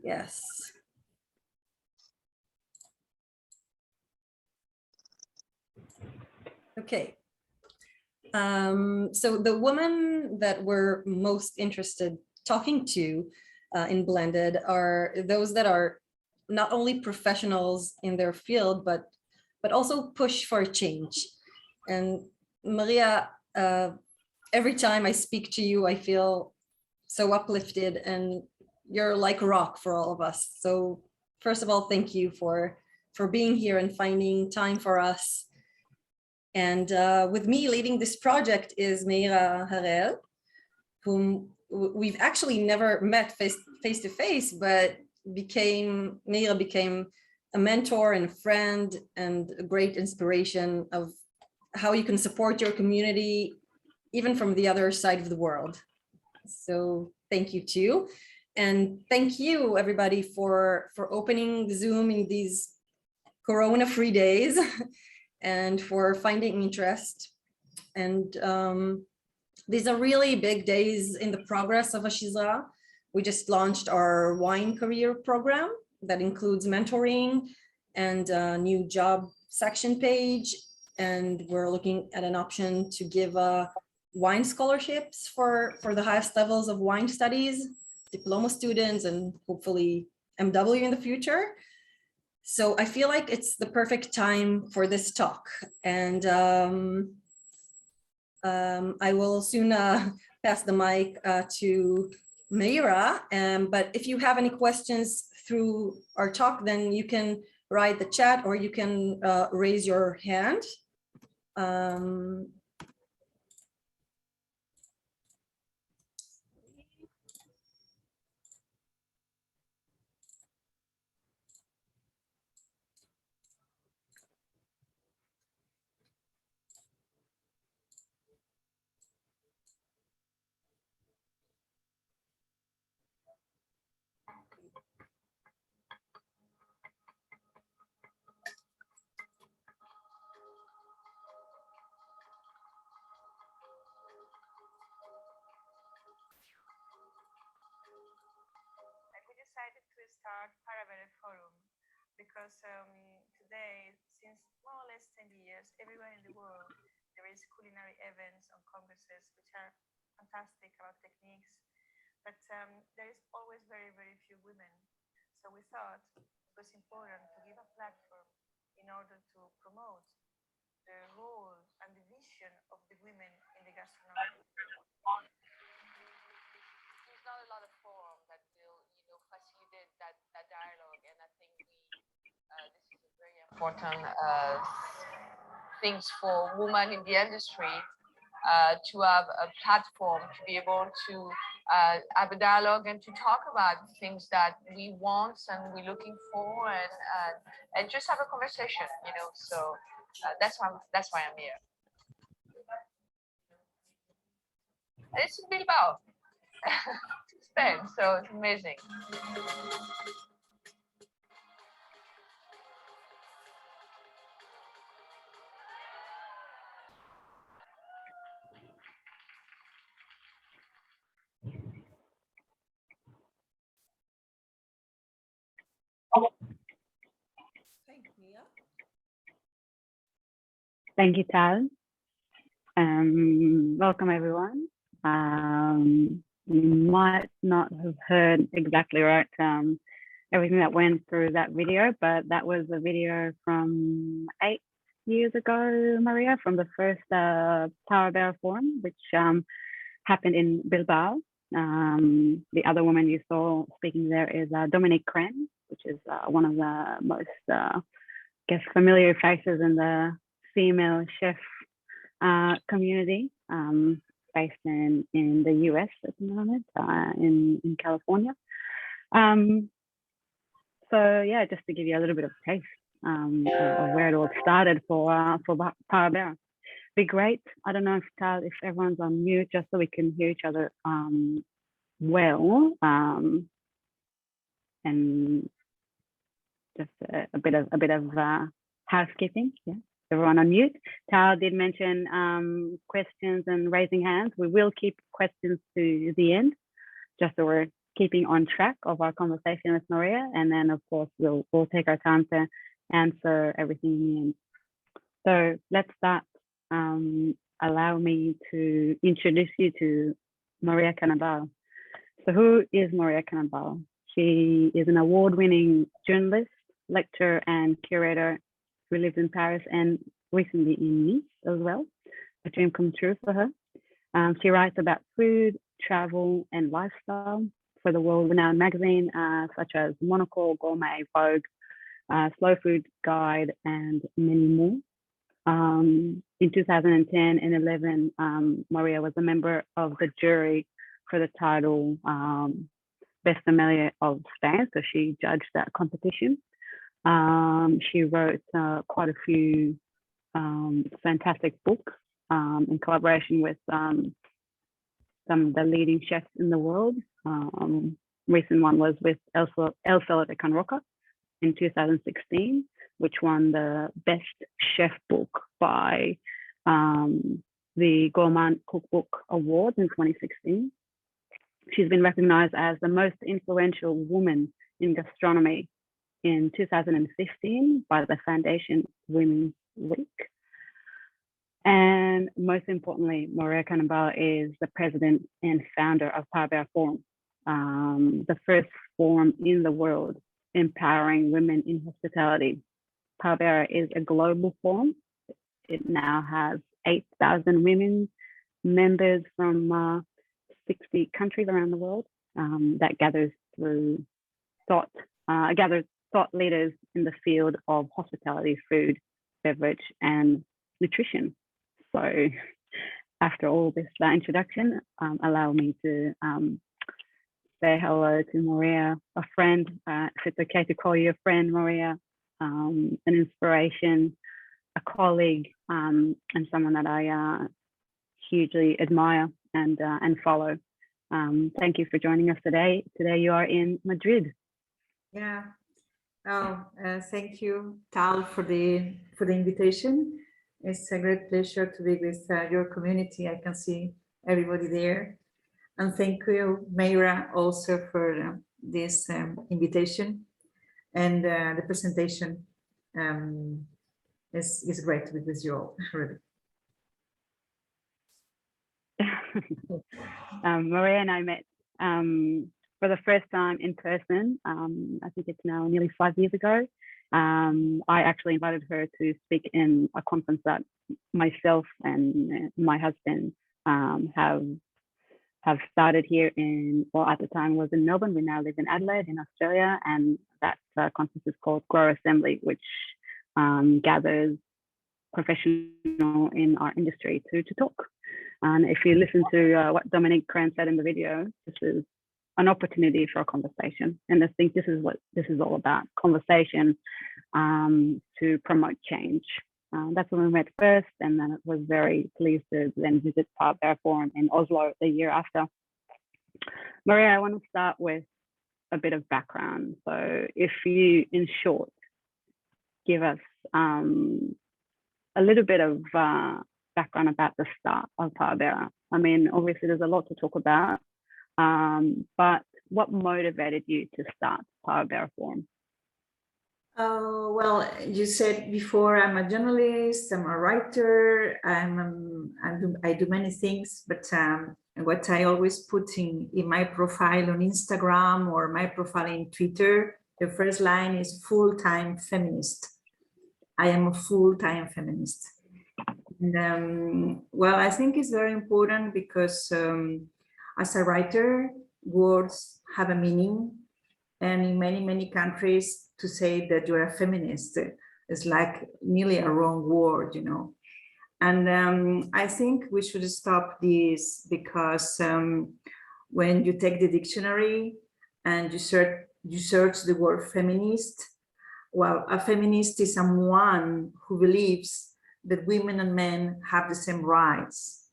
Yes. Okay. So the women that we're most interested talking to in Blended are those that are not only professionals in their field, but also push for change. And Maria, every time I speak to you, I feel so uplifted, and you're like a rock for all of us. So first of all, thank you for being here and finding time for us. And with me leading this project is Meira Harel, whom we've actually never met face to face, but Meira became a mentor and a friend and a great inspiration of how you can support your community, even from the other side of the world. So thank you too. And thank you everybody for opening Zoom in these Corona-free days and for finding interest. And these are really big days in the progress of Hashizra. We just launched our wine career program that includes mentoring and a new job section page. And we're looking at an option to give wine scholarships for the highest levels of wine studies, diploma students, and hopefully MW in the future. So I feel like it's the perfect time for this talk. And I will soon pass the mic to Meira. But if you have any questions through our talk, then you can write the chat or you can raise your hand. Decided to start PARABERE Forum because today, since more or less 10 years, everywhere in the world, there is culinary events and congresses which are fantastic about techniques, but there is always very, very few women. So we thought it was important to give a platform in order to promote the role and the vision of the women in the gastronomy. There's not a lot of forum that will, facilitate that dialogue, and I think this is a very important things for women in the industry to have a platform to be able to have a dialogue and to talk about things that we want and we're looking for, and just have a conversation, So that's why I'm here. It's in Bilbao. Spain, so it's amazing. Thank you, Tal. Welcome, everyone. You might not have heard exactly right everything that went through that video, but that was a video from 8 years ago, Maria, from the first PARABERE Forum, which happened in Bilbao. The other woman you saw speaking there is Dominique Kren, which is one of the most, familiar faces in the female chef community, based in the US at the moment, in California. So yeah, just to give you a little bit of taste of where it all started for PARABERE. Be great. I don't know if everyone's on mute, just so we can hear each other well, and just a bit of housekeeping. Yeah, everyone on mute. Tal did mention questions and raising hands. We will keep questions to the end, just so we're keeping on track of our conversation with Maria, and then of course we'll take our time to answer everything in the end. So let's start. Allow me to introduce you to Maria Canabal. So who is Maria Canabal? She is an award-winning journalist, lecturer, and curator who lives in Paris and recently in Nice as well. A dream come true for her. She writes about food, travel, and lifestyle for the world-renowned magazine such as Monocle, Gourmet, Vogue, Slow Food Guide, and many more. In 2010 and 11, Maria was a member of the jury for the title Best Sommelier of Spain, so she judged that competition. She wrote quite a few fantastic books in collaboration with some of the leading chefs in the world. Recent one was with El Solo de Can Roca in 2016, which won the Best Chef Book by the Gourmand Cookbook Awards in 2016. She's been recognized as the most influential woman in gastronomy in 2015 by the Foundation Women's Week. And most importantly, Maria Canabal is the president and founder of PARABERE Forum, the first forum in the world empowering women in hospitality. PARABERE is a global forum. It now has 8,000 women members from 60 countries around the world that gathers thought leaders in the field of hospitality, food, beverage, and nutrition. So after all this introduction, allow me to say hello to Maria, a friend, if it's okay to call you a friend, Maria, an inspiration, a colleague, and someone that I hugely admire and follow. Thank you for joining us today. Today you are in Madrid. Yeah. Thank you, Tal, for the invitation. It's a great pleasure to be with your community. I can see everybody there. And thank you, Meira, also for this invitation. And the presentation is great to be with you all, really. Maria and I met for the first time in person. I think it's now nearly 5 years ago. I actually invited her to speak in a conference that myself and my husband have started here in, well, at the time was in Melbourne. We now live in Adelaide in Australia, and that conference is called Grow Assembly, which gathers professional in our industry to talk. And if you listen to what Dominique Cran said in the video, this is an opportunity for a conversation. And I think this is what this is all about, conversation to promote change. That's when we met first, and then I was very pleased to then visit PARABERE Forum in Oslo the year after. Maria, I want to start with a bit of background. So if you, in short, give us a little bit of background about the start of PARABERE. I mean, obviously there's a lot to talk about, but what motivated you to start PARABERE Forum? Well, you said before, I'm a journalist, I'm a writer, I do many things, but what I always put in my profile on Instagram or my profile in Twitter, the first line is full-time feminist. I am a full-time feminist. And, well, I think it's very important because as a writer, words have a meaning. And in many, many countries, to say that you're a feminist is like nearly a wrong word, you know. And I think we should stop this because when you take the dictionary and you search the word feminist, well, a feminist is someone who believes that women and men have the same rights.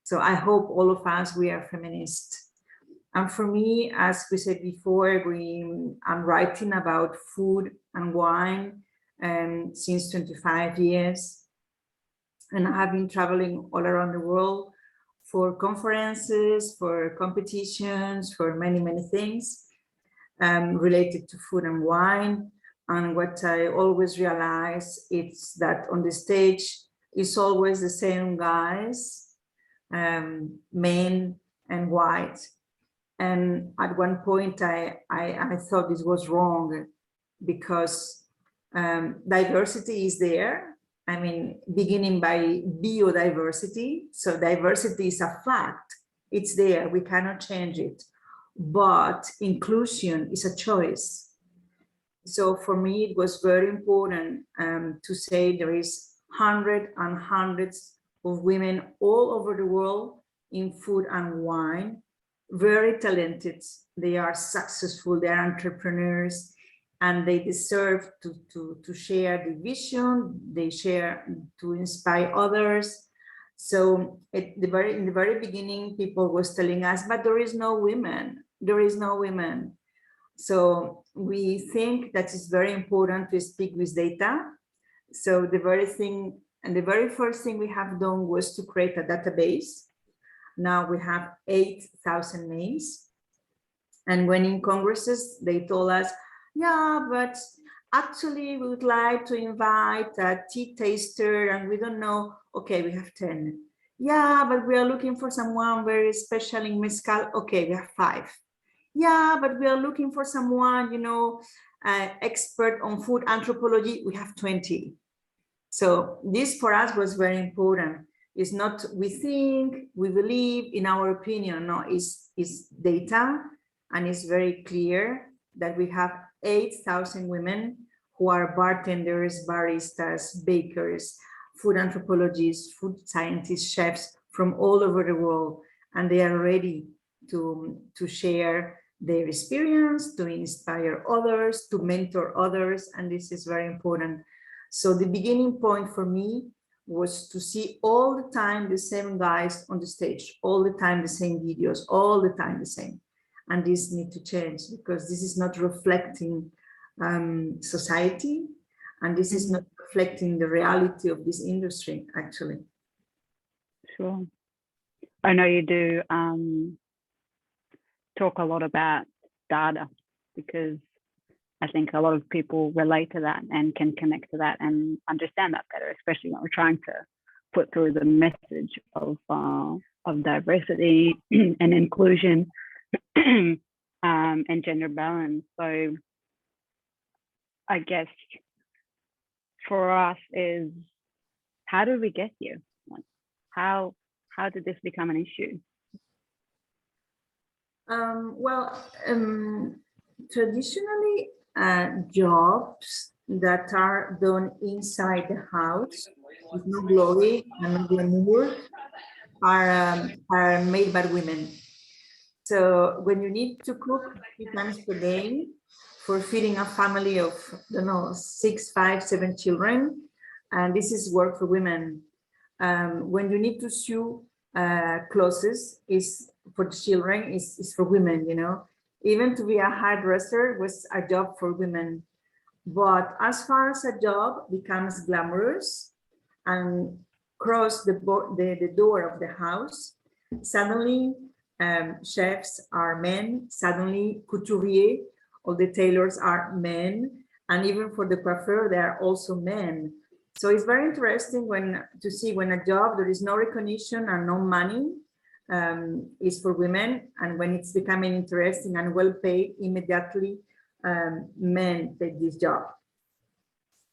So I hope all of us, we are feminists. And for me, as we said before, I'm writing about food and wine since 25 years. And I have been traveling all around the world for conferences, for competitions, for many, many things related to food and wine. And what I always realize is that on the stage, it's always the same guys, men and white. And at one point, I thought this was wrong because diversity is there. I mean, beginning by biodiversity. So diversity is a fact. It's there. We cannot change it. But inclusion is a choice. So for me, it was very important to say there is hundreds and hundreds of women all over the world in food and wine, very talented. They are successful, they are entrepreneurs, and they deserve to share the vision, they share to inspire others. So in the very beginning, people was telling us, but there is no women, there is no women. So we think that it's very important to speak with data. So the very first thing we have done was to create a database. Now we have 8,000 names. And when in congresses, they told us, yeah, but actually we would like to invite a tea taster and we don't know. Okay, we have 10. Yeah, but we are looking for someone very special in mezcal. Okay, we have 5. Yeah, but we are looking for someone, you know, expert on food anthropology. We have 20. So this for us was very important. It's not we think, we believe, in our opinion. No, it's data, and it's very clear that we have 8,000 women who are bartenders, baristas, bakers, food anthropologists, food scientists, chefs from all over the world, and they are ready to share their experience, to inspire others, to mentor others, and this is very important. So the beginning point for me was to see all the time the same guys on the stage, all the time the same videos, all the time the same. And this needs to change because this is not reflecting society, and this is not reflecting the reality of this industry, actually. Sure. I know you do talk a lot about data, because I think a lot of people relate to that and can connect to that and understand that better, especially when we're trying to put through the message of diversity and inclusion and gender balance. So I guess for us is, how did we get here? Like, how did this become an issue? Traditionally, jobs that are done inside the house with no glory and no glamour are made by women. So when you need to cook 3 times per day for feeding a family of, I don't know, 6, 5, 7 children, and this is work for women. When you need to sew clothes is for the children, is for women, you know. Even to be a hairdresser was a job for women. But as far as a job becomes glamorous and cross the door of the house, suddenly chefs are men, suddenly couturier, all the tailors are men, and even for the coiffeur, they are also men. So it's very interesting to see when a job there is no recognition and no money is for women, and when it's becoming interesting and well paid, immediately men take this job.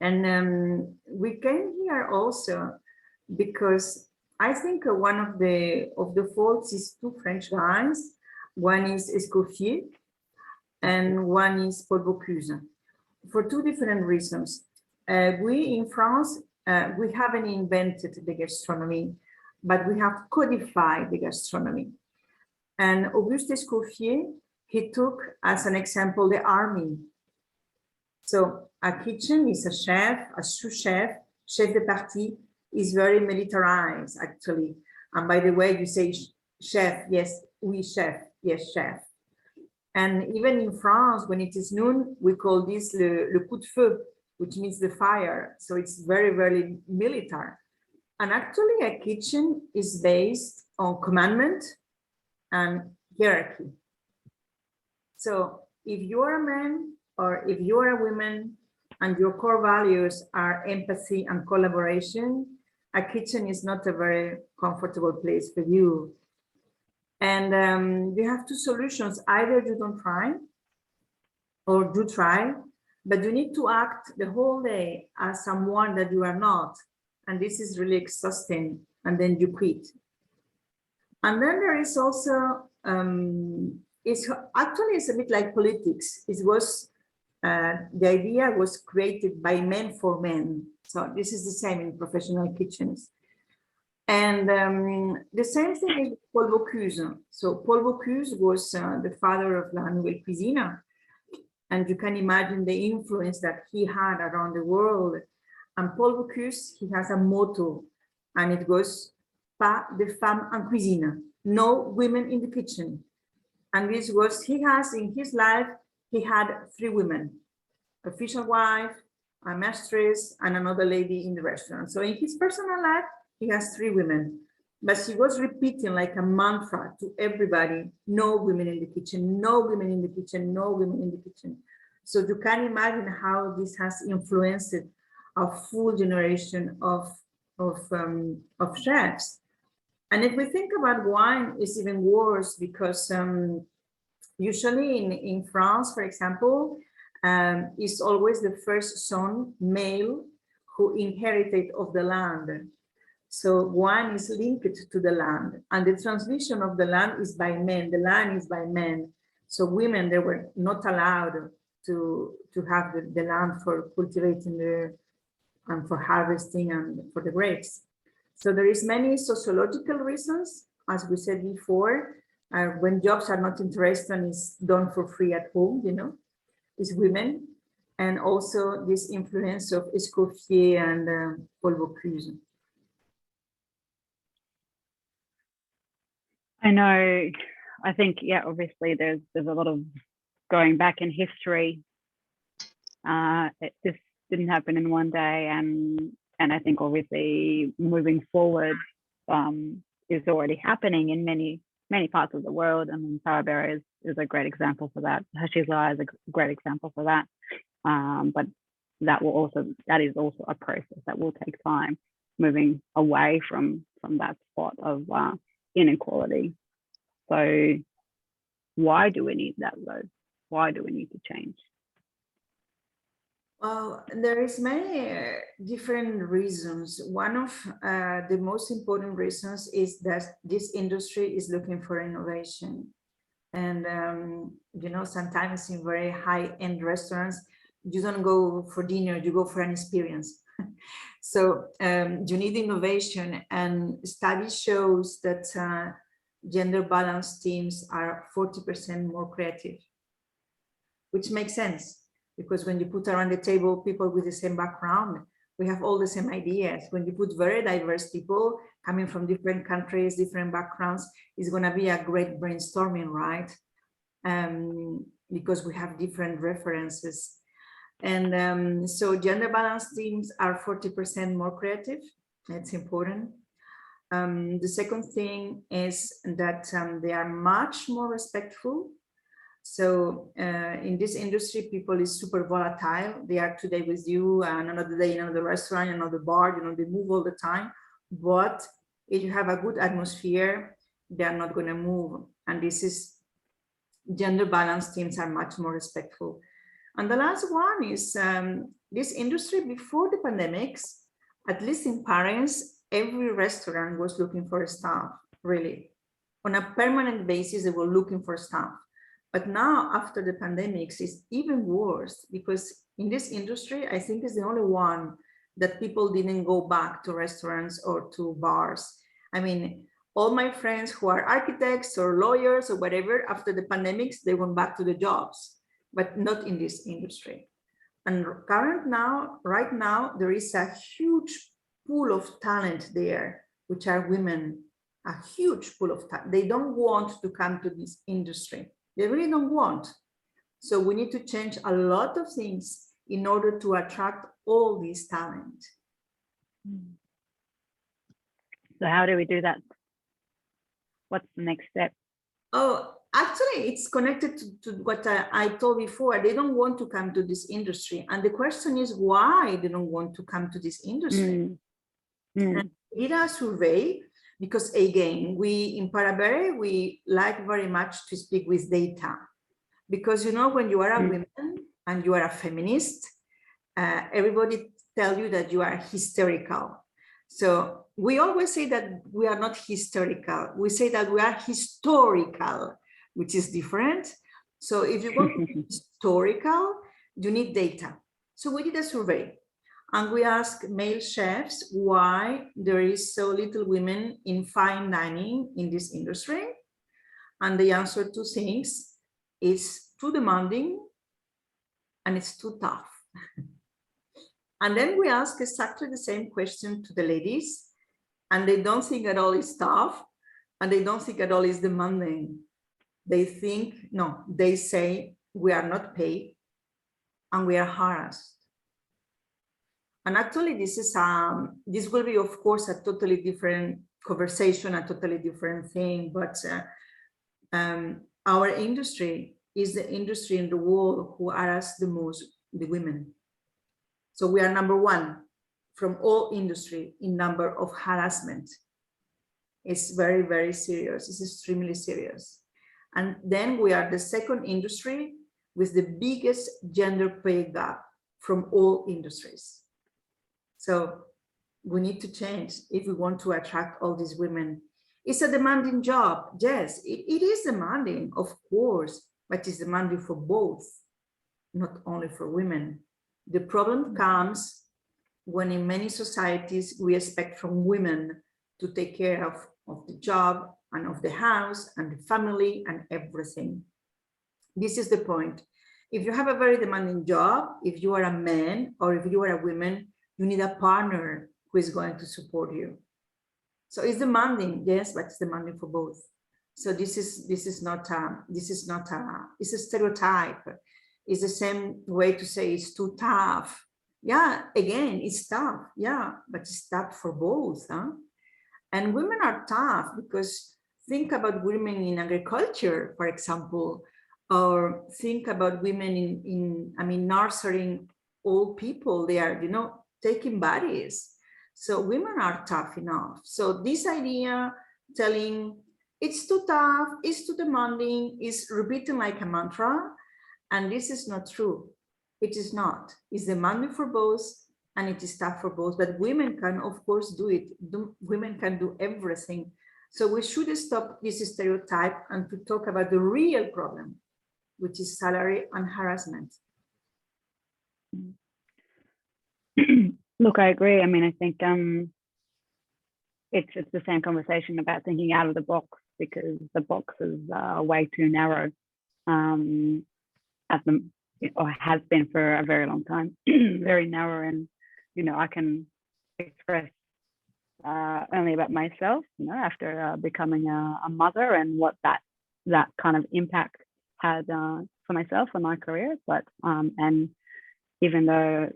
And we came here also because I think one of the faults is 2 French guys. One is Escoffier and one is Paul Bocuse, for 2 different reasons. We in France, we haven't invented the gastronomy, but we have codified the gastronomy. And Auguste Escoffier, he took as an example the army. So a kitchen is a chef, a sous chef, chef de partie is very militarized actually. And by the way, you say chef, yes, oui chef, yes chef. And even in France, when it is noon, we call this le coup de feu, which means the fire. So it's very, very military. And actually a kitchen is based on commandment and hierarchy. So if you are a man or if you are a woman and your core values are empathy and collaboration, a kitchen is not a very comfortable place for you. And you have two solutions. Either you don't try or do try, but you need to act the whole day as someone that you are not. And this is really exhausting. And then you quit. And then there is also, it's a bit like politics. It was, the idea was created by men for men. So this is the same in professional kitchens. And the same thing is Paul Bocuse. So Paul Bocuse was the father of La Nouvelle Cuisine. And you can imagine the influence that he had around the world. And Paul Bocuse, he has a motto, and it goes, pas de femmes en cuisine, no women in the kitchen. And this was, he has in his life, he had 3 women, a official wife, a mistress, and another lady in the restaurant. So in his personal life, he has 3 women, but he was repeating like a mantra to everybody, no women in the kitchen, no women in the kitchen, no women in the kitchen. So you can imagine how this has influenced a full generation of chefs. And if we think about wine, it's even worse because usually in France, for example, it's always the first son, male, who inherited of the land. So wine is linked to the land, and the transmission of the land is by men. The land is by men. So women, they were not allowed to have the land for cultivating and for harvesting and for the grapes. So there is many sociological reasons, as we said before, when jobs are not interesting, it's done for free at home, you know, it's women, and also this influence of Escoffier and Paul Bocuse. I know, I think, yeah, obviously there's a lot of going back in history. This didn't happen in one day, and I think obviously moving forward is already happening in many parts of the world. I mean, PARABERE is a great example for that. Hashizra is a great example for that. But that is also a process that will take time, moving away from that spot of inequality. So why do we need that though? Why do we need to change? Well, there is many different reasons. One of the most important reasons is that this industry is looking for innovation. And, you know, sometimes in very high-end restaurants, you don't go for dinner, you go for an experience. So you need innovation, and study shows that gender balanced teams are 40% more creative, which makes sense. Because when you put around the table people with the same background, we have all the same ideas. When you put very diverse people coming from different countries, different backgrounds, it's going to be a great brainstorming, right? Because we have different references. And so gender balanced teams are 40% more creative. That's important. The second thing is that they are much more respectful. So in this industry, people is super volatile. They are today with you and another day in another restaurant, another bar, you know, they move all the time. But if you have a good atmosphere, they are not going to move. And this is gender balanced teams are much more respectful. And the last one is this industry before the pandemics, at least in Paris, every restaurant was looking for staff, really. On a permanent basis, they were looking for staff. But now, after the pandemics, it's even worse, because in this industry, I think it's the only one that people didn't go back to restaurants or to bars. I mean, all my friends who are architects or lawyers or whatever, after the pandemics, they went back to the jobs, but not in this industry. And right now, there is a huge pool of talent there, which are women, a huge pool of talent. They don't want to come to this industry. They really don't want. So we need to change a lot of things in order to attract all this talent. So how do we do that? What's the next step? Oh, actually, it's connected to what I told before. They don't want to come to this industry. And the question is why they don't want to come to this industry. And we did a survey because, again, we in PARABERE, we like very much to speak with data. Because, you know, when you are a woman and you are a feminist, everybody tell you that you are hysterical. So we always say that we are not hysterical. We say that we are historical, which is different. So if you want to be historical, you need data. So we did a survey and we asked male chefs why there is so little women in fine dining in this industry. And the answer to things is too demanding and it's too tough. And then we ask exactly the same question to the ladies, and they don't think at all it's tough, and they don't think at all it's demanding. They think, no, they say we are not paid and we are harassed. And actually this is, this will be, of course, a totally different conversation, a totally different thing, but our industry is the industry in the world who harass the most the women. So we are number one from all industry in number of harassment. It's very, very serious. It's extremely serious. And then we are the second industry with the biggest gender pay gap from all industries. So we need to change if we want to attract all these women. It's a demanding job. Yes, it is demanding, of course, but it's demanding for both, not only for women. The problem comes when in many societies we expect from women to take care of the job and of the house and the family and everything. This is the point. If you have a very demanding job, if you are a man or if you are a woman, you need a partner who is going to support you. So it's demanding, yes, but it's demanding for both. So this is not it's a stereotype. It's the same way to say it's too tough. Yeah, again, it's tough. Yeah, but it's tough for both. Huh? And women are tough because think about women in agriculture, for example, or think about women in nurturing old people. They are, you know, taking bodies. So women are tough enough. So this idea telling it's too tough, it's too demanding, is repeating like a mantra. And this is not true. It is not. It's demanding for both and it is tough for both. But women can, of course, do it. Women can do everything. So we should stop this stereotype and to talk about the real problem, which is salary and harassment. Look, I agree. I mean, I think it's the same conversation about thinking out of the box, because the box is way too narrow. Or has been for a very long time, very narrow, and you know, I can express only about myself, you know, after becoming a mother and what that kind of impact had for myself and my career. But and even though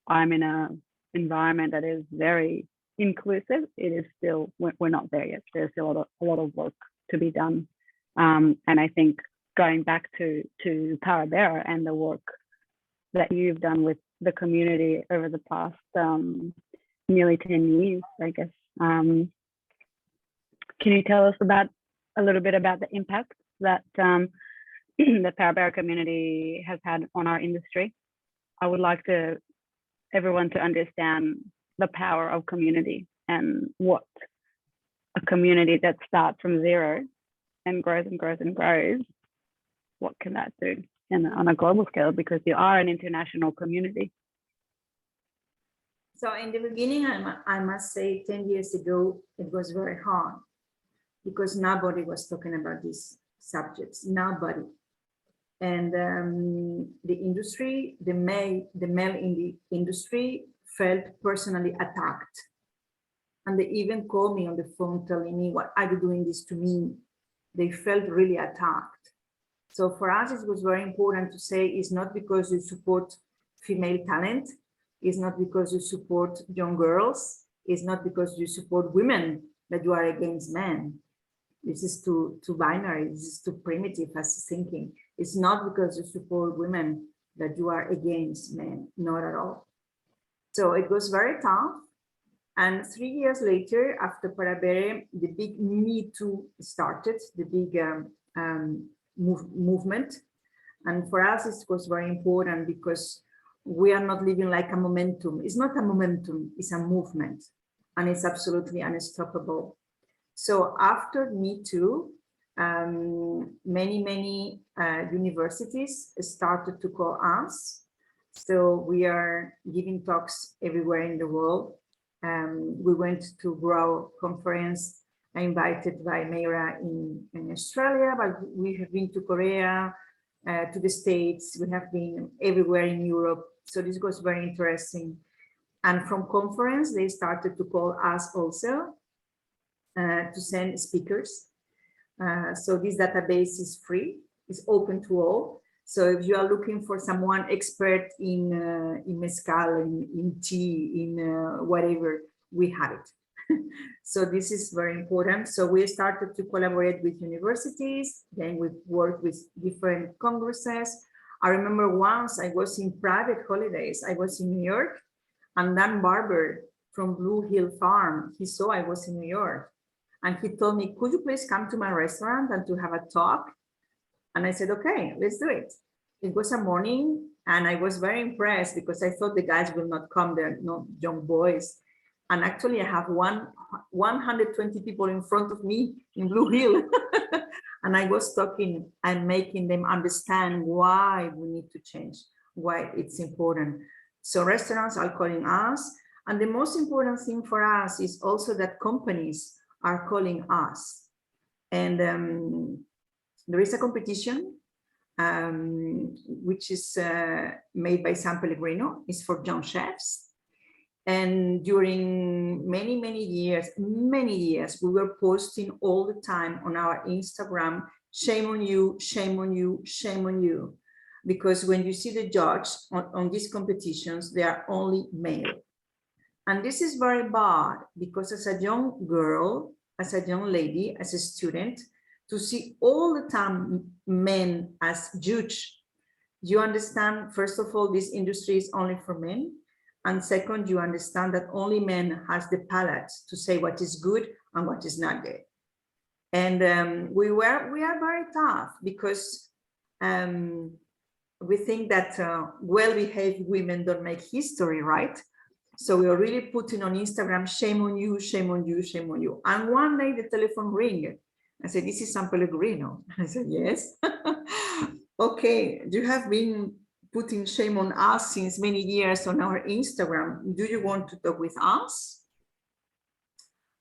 I'm in an environment that is very inclusive, it is still, we're not there yet. There's still a lot of work to be done, and I think going back to PARABERE and the work that you've done with the community over the past nearly 10 years, I guess. Can you tell us a little bit about the impact that the PARABERE community has had on our industry? I would like everyone to understand the power of community and what a community that starts from zero and grows and grows and grows, what can that do on a global scale, because you are an international community? So in the beginning, I must say 10 years ago, it was very hard because nobody was talking about these subjects, nobody. And the industry, the male in the industry felt personally attacked. And they even called me on the phone telling me, "Why are you doing this to me?" They felt really attacked. So for us, it was very important to say it's not because you support female talent, it's not because you support young girls, It's not because you support women that you are against men. This is too binary. This is too primitive as thinking. It's not because you support women that you are against men, not at all. So it was very tough. And 3 years later, after Parabere, the big Me Too started, the big movement. And for us, it was very important because we are not living like a momentum. It's not a momentum, it's a movement. And it's absolutely unstoppable. So after Me Too, many universities started to call us. So we are giving talks everywhere in the world. We went to Grow conference invited by Meira in Australia, but we have been to Korea, to the States. We have been everywhere in Europe. So this was very interesting. And from conference, they started to call us also to send speakers. So this database is free, it's open to all. So if you are looking for someone expert in mezcal, in tea, in whatever, we have it. So this is very important. So we started to collaborate with universities, then we worked with different congresses. I remember once I was in private holidays, I was in New York, and Dan Barber from Blue Hill Farm, he saw I was in New York. And he told me, could you please come to my restaurant and to have a talk? And I said, okay, let's do it. It was a morning and I was very impressed because I thought the guys will not come there, no young boys. And actually I have 120 people in front of me in Blue Hill. And I was talking and making them understand why we need to change, why it's important. So restaurants are calling us. And the most important thing for us is also that companies are calling us. And there is a competition which is made by San Pellegrino. It's for young chefs. And during many years, we were posting all the time on our Instagram, shame on you, shame on you, shame on you. Because when you see the judge on these competitions, they are only male. And this is very bad because as a young girl, as a young lady, as a student, to see all the time men as judge, you understand, first of all, this industry is only for men. And second, you understand that only men has the palate to say what is good and what is not good. And we are very tough because we think that well-behaved women don't make history, right? So we are really putting on Instagram, shame on you, shame on you, shame on you. And one day the telephone rang. I said, this is San Pellegrino. I said, yes. Okay, you have been putting shame on us since many years on our Instagram. Do you want to talk with us?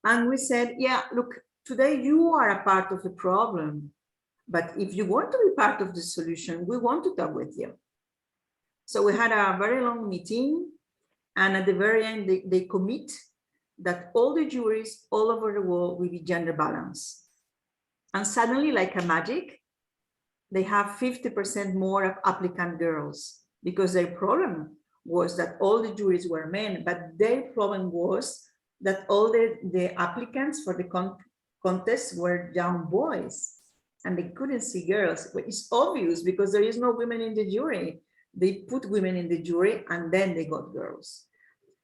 And we said, yeah, look, today you are a part of the problem. But if you want to be part of the solution, we want to talk with you. So we had a very long meeting. And at the very end, they commit that all the juries all over the world will be gender balanced. And suddenly, like a magic, they have 50% more of applicant girls because their problem was that all the juries were men, but their problem was that all the applicants for the contest were young boys and they couldn't see girls. Well, it's obvious because there is no women in the jury. They put women in the jury and then they got girls.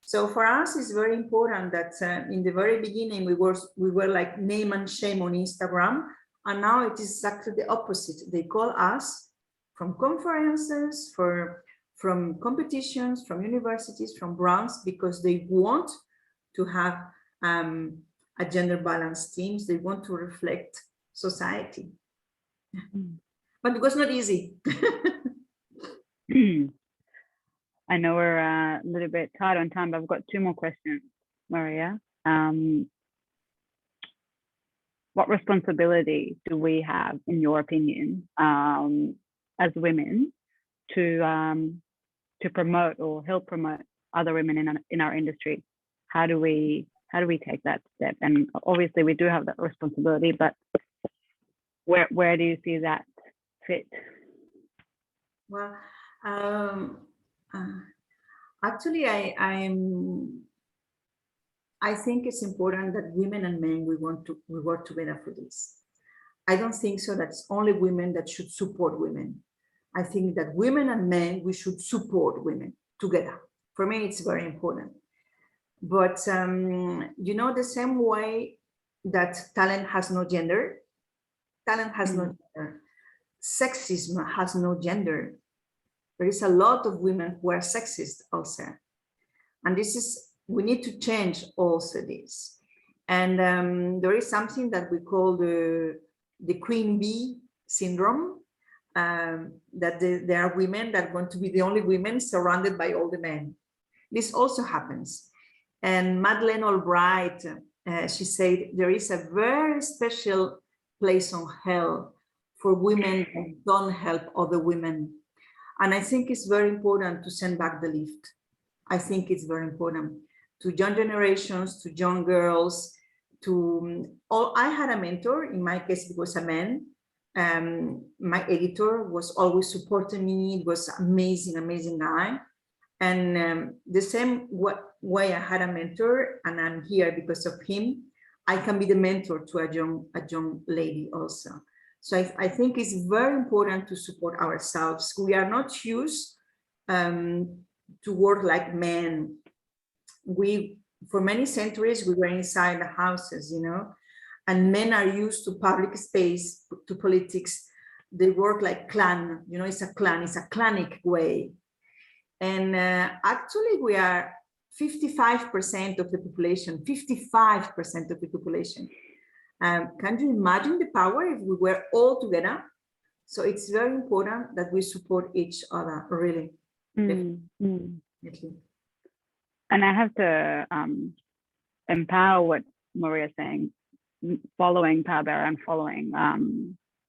So for us, it's very important that in the very beginning, we were like name and shame on Instagram. And now it is exactly the opposite. They call us from conferences, from competitions, from universities, from brands, because they want to have a gender balanced teams. They want to reflect society. But it was not easy. I know we're a little bit tight on time, but I've got 2 more questions, Maria. What responsibility do we have, in your opinion, as women, to promote or help promote other women in our industry? How do we take that step? And obviously, we do have that responsibility, but where do you see that fit? Well, actually, I think it's important that women and men, we work together for this. I don't think so that it's only women that should support women. I think that women and men, we should support women together. For me, it's very important. But you know, the same way that talent has no gender, talent has no gender, sexism has no gender. There is a lot of women who are sexist also. And this is, we need to change also this. And there is something that we call the queen bee syndrome, that there are women that want to be the only women surrounded by all the men. This also happens. And Madeleine Albright, she said, there is a very special place on hell for women who don't help other women. And I think it's very important to send back the lift. I think it's very important to young generations, to young girls, to all. I had a mentor, in my case, it was a man. My editor was always supporting me. It was amazing, amazing guy. And the same way I had a mentor, and I'm here because of him, I can be the mentor to a young lady also. So I think it's very important to support ourselves. We are not used to work like men. For many centuries, we were inside the houses, you know, and men are used to public space, to politics. They work like clan, you know, it's a clan, it's a clanic way. And actually we are 55% of the population, 55% of the population. Can you imagine the power if we were all together? So it's very important that we support each other, really. Definitely. And I have to empower what Maria's saying, following PARABERE and following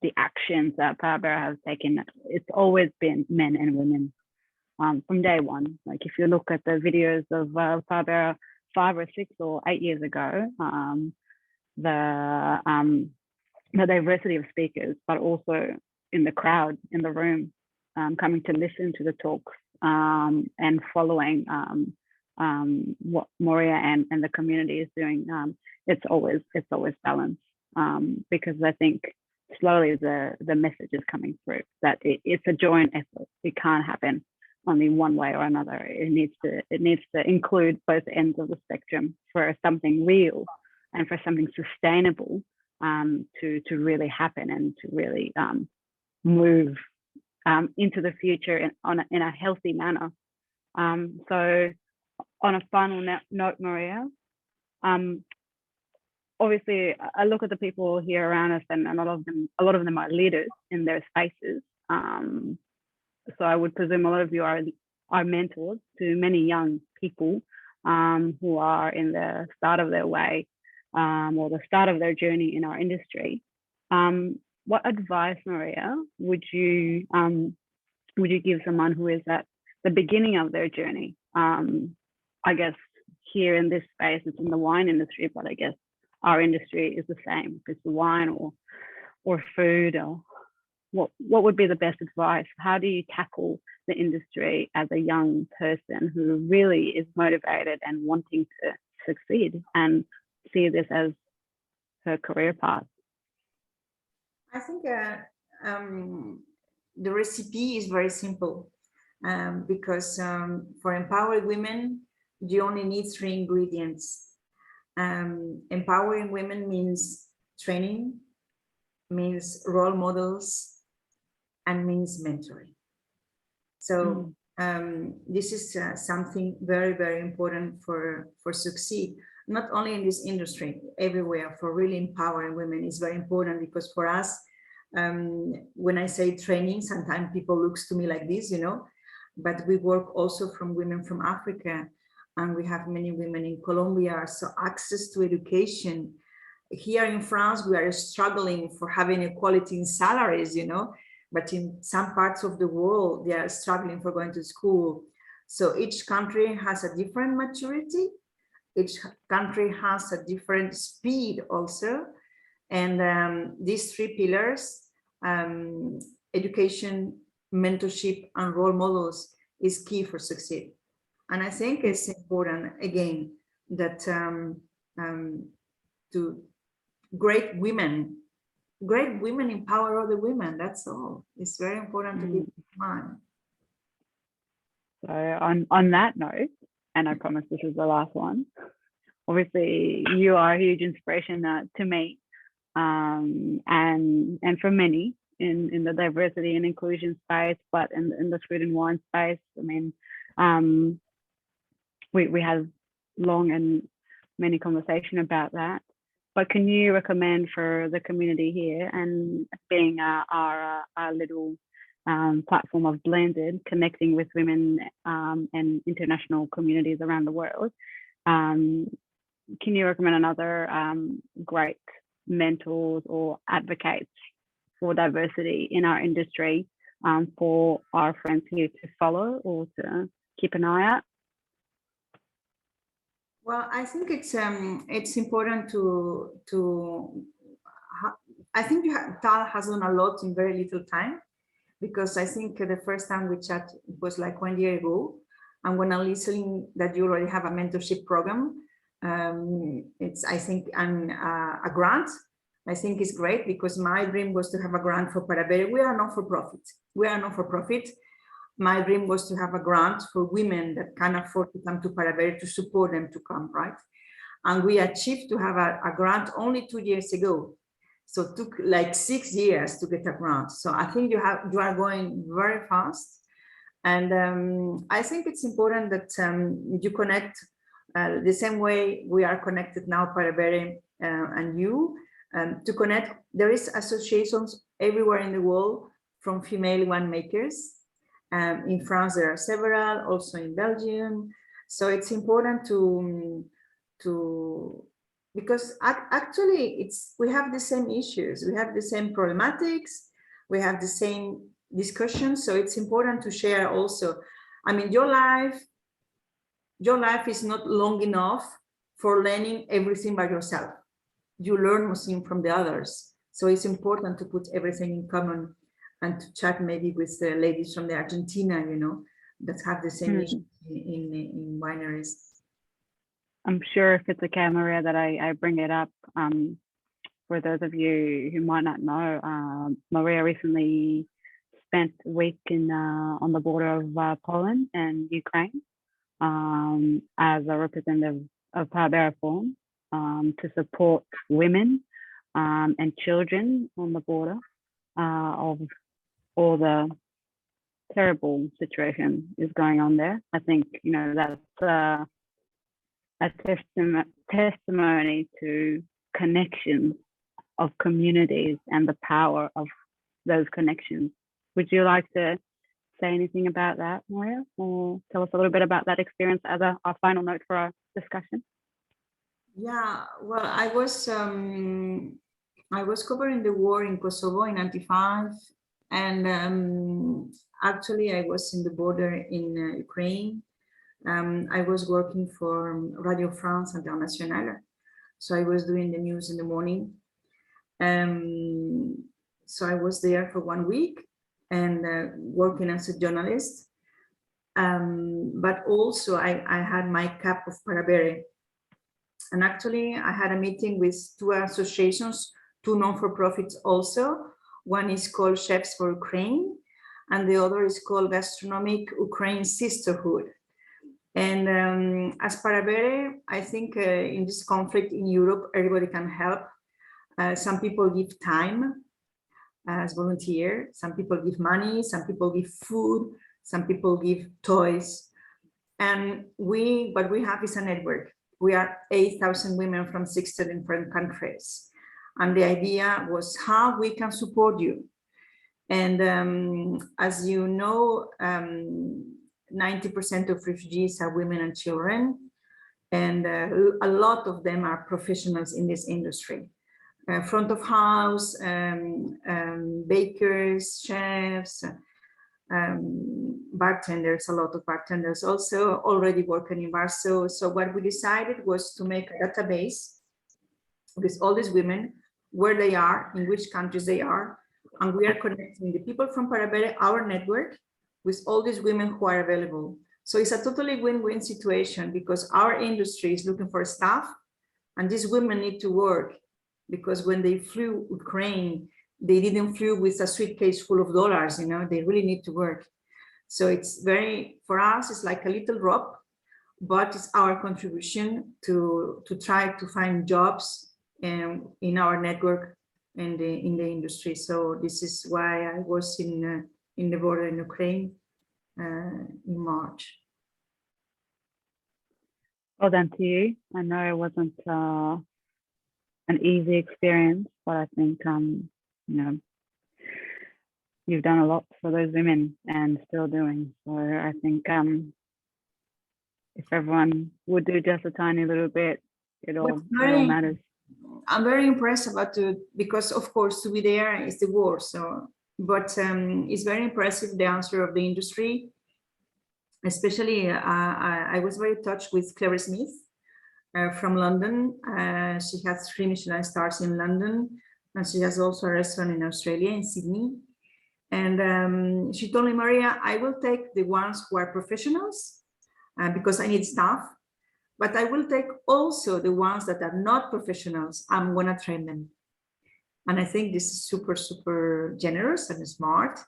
the actions that PARABERE has taken. It's always been men and women from day one. Like if you look at the videos of PARABERE 5 or 6 or 8 years ago, the diversity of speakers, but also in the crowd, in the room, coming to listen to the talks and following what Maria and the community is doing. It's always balanced, because I think slowly the message is coming through that it's a joint effort. It can't happen only one way or another. It needs to include both ends of the spectrum for something real and for something sustainable to really happen and to really move into the future in a healthy manner. So on a final note, Maria, obviously I look at the people here around us, and a lot of them are leaders in their spaces. So I would presume a lot of you are mentors to many young people who are in the start of their way or the start of their journey in our industry. What advice, Maria, would you give someone who is at the beginning of their journey? I guess here in this space, it's in the wine industry, but I guess our industry is the same. If it's wine or food, or what would be the best advice? How do you tackle the industry as a young person who really is motivated and wanting to succeed and see this as her career path? I think the recipe is very simple, because for empowered women, you only need 3 ingredients. Empowering women means training, means role models, and means mentoring. So this is something very, very important for succeed, not only in this industry, everywhere. For really empowering women is very important, because for us, when I say training, sometimes people look to me like this, you know, but we work also from women from Africa, and we have many women in Colombia. So access to education. Here in France, we are struggling for having equality in salaries, you know, but in some parts of the world, they are struggling for going to school. So each country has a different maturity. Each country has a different speed also. And these 3 pillars, education, mentorship, and role models, is key for succeed. And I think it's important, again, that to great women. Great women empower other women. That's all. It's very important to keep in mind. So on that note, and I promise this is the last one, obviously you are a huge inspiration to me, and for many in the diversity and inclusion space, but in the food and wine space. I mean, we have long and many conversation about that. But can you recommend for the community here, and being our little platform of Blended, connecting with women and international communities around the world, can you recommend another great mentors or advocates for diversity in our industry for our friends here to follow or to keep an eye out? Well, I think it's important I think Tal has done a lot in very little time, because I think the first time we chat was like 1 year ago, and when I'm listening that you already have a mentorship program, it's, I think, a grant. I think it's great, because my dream was to have a grant for PARABERE. We are not for profit. We are not for profit. My dream was to have a grant for women that can afford to come to PARABERE, to support them to come, right? And we achieved to have a grant only 2 years ago. So it took like 6 years to get a grant. So I think you are going very fast. And I think it's important that you connect the same way we are connected now, PARABERE and you, to connect. There is associations everywhere in the world from female winemakers. In France, there are several, also in Belgium. So it's important because actually we have the same issues, we have the same problematics, we have the same discussions. So it's important to share also. I mean, your life is not long enough for learning everything by yourself. You learn something from the others. So it's important to put everything in common and to chat maybe with the ladies from the Argentina, you know, that have the same issues in wineries. I'm sure if it's okay, Maria, that I bring it up. For those of you who might not know, Maria recently spent a week on the border of Poland and Ukraine as a representative of PARABERE FORUM to support women and children on the border of all the terrible situation is going on there. I think, you know, that's a testimony to connections of communities and the power of those connections. Would you like to say anything about that, Maria, or tell us a little bit about that experience as our final note for our discussion? Yeah, well, I was covering the war in Kosovo in '95, and actually I was in the border in Ukraine. I was working for Radio France Internationale, so I was doing the news in the morning. So I was there for 1 week and working as a journalist. But also I had my cap of PARABERE. And actually I had a meeting with 2 associations, 2 non-for-profits also. One is called Chefs for Ukraine, and the other is called Gastronomic Ukraine Sisterhood. And as PARABERE, I think in this conflict in Europe, everybody can help. Some people give time as volunteer, some people give money, some people give food, some people give toys. And what we have is a network. We are 8,000 women from 60 different countries. And the idea was how we can support you. And as you know, 90% of refugees are women and children, and a lot of them are professionals in this industry. Front of house, bakers, chefs, bartenders, a lot of bartenders also already working in bars. So what we decided was to make a database with all these women, where they are, in which countries they are, and we are connecting the people from PARABERE, our network, with all these women who are available. So it's a totally win-win situation, because our industry is looking for staff, And these women need to work, because when they flew Ukraine, they didn't flew with a suitcase full of dollars, you know, they really need to work. So it's very, for us, it's like a little drop, but it's our contribution to try to find jobs in our network and in the industry. So this is why I was in the border in Ukraine in March. Well done to you. I know it wasn't an easy experience, but I think you know, you've done a lot for those women and still doing. So I think if everyone would do just a tiny little bit, it all matters. I'm very impressed about because of course to be there is the war. So, but it's very impressive, the answer of the industry. Especially, I was very touched with Claire Smith from London. She has 3 Michelin stars in London, and she has also a restaurant in Australia, in Sydney. And she told me, Maria, I will take the ones who are professionals because I need staff, but I will take also the ones that are not professionals. I'm gonna train them. And I think this is super, super generous and smart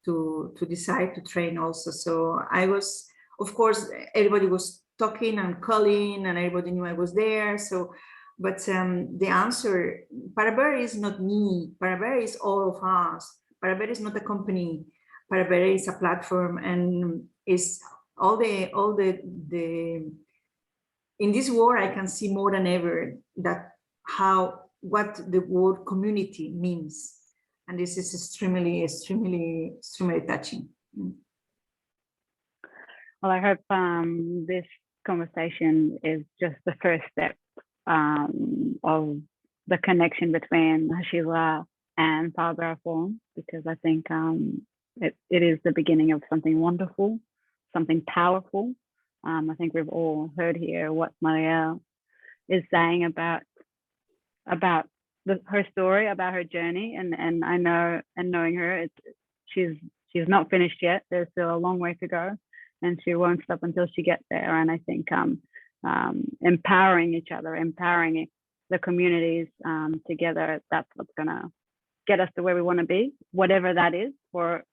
to decide to train also. So I was, of course, everybody was talking and calling and everybody knew I was there. So, but the answer, PARABERE is not me. PARABERE is all of us. PARABERE is not a company. PARABERE is a platform, and is all the in this war, I can see more than ever that what the word community means. And this is extremely, extremely, extremely touching. Well, I hope this conversation is just the first step of the connection between Hashizra and PARABERE Forum, because I think it is the beginning of something wonderful, something powerful. I think we've all heard here what Maria is saying about her story, about her journey, and I know, and knowing her, she's not finished yet. There's still a long way to go, and she won't stop until she gets there. And I think empowering each other, empowering the communities together, that's what's gonna get us to where we want to be, whatever that is for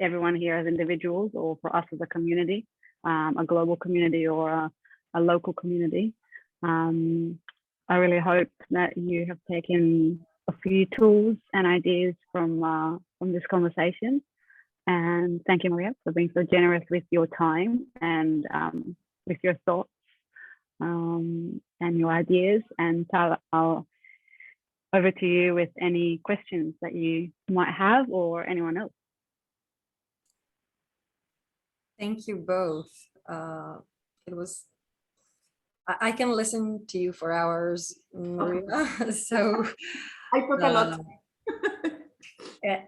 everyone here as individuals, or for us as a community, a global community or a local community. I really hope that you have taken a few tools and ideas from this conversation. And thank you, Maria, for being so generous with your time and with your thoughts and your ideas. And Tala, I'll over to you with any questions that you might have, or anyone else. Thank you both. It was, I can listen to you for hours, Maria. So I talk a lot.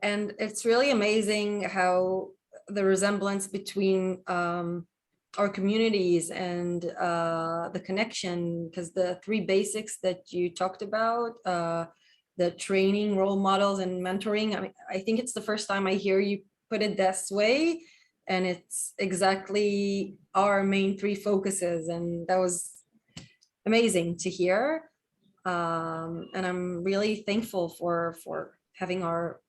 And it's really amazing how the resemblance between our communities and the connection, because the 3 basics that you talked about, the training, role models, and mentoring, I mean, I think it's the first time I hear you put it this way, and it's exactly our main 3 focuses, and that was amazing to hear. And I'm really thankful for having our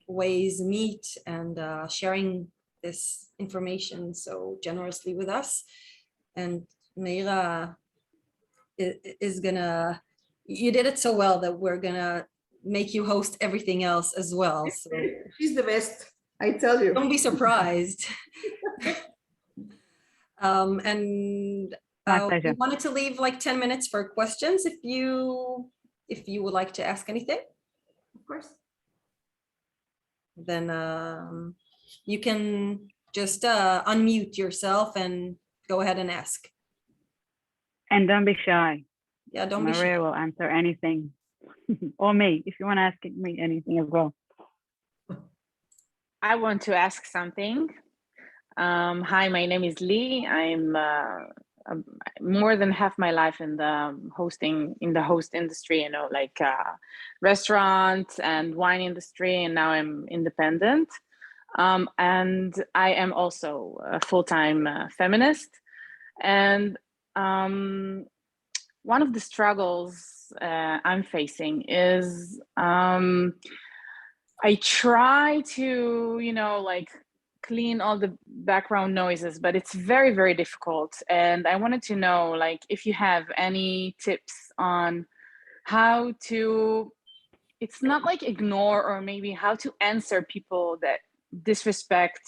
ways meet and sharing this information so generously with us. And Meira is gonna, you did it so well that we're gonna make you host everything else as well. So She's the best, I tell you. don't be surprised. And we wanted to leave like 10 minutes for questions if you would like to ask anything. Of course. Then you can just unmute yourself and go ahead and ask. And don't be shy. Yeah, don't be shy. Maria will answer anything. Or me, if you want to ask me anything as well. I want to ask something. Hi, my name is Lee. I'm more than half my life in the host industry, you know, like restaurants and wine industry, and now I'm independent. And I am also a full-time feminist. And one of the struggles I'm facing is I try to, like clean all the background noises, but it's very, very difficult. And I wanted to know, like, if you have any tips on how to, it's not like ignore, or maybe how to answer people that disrespect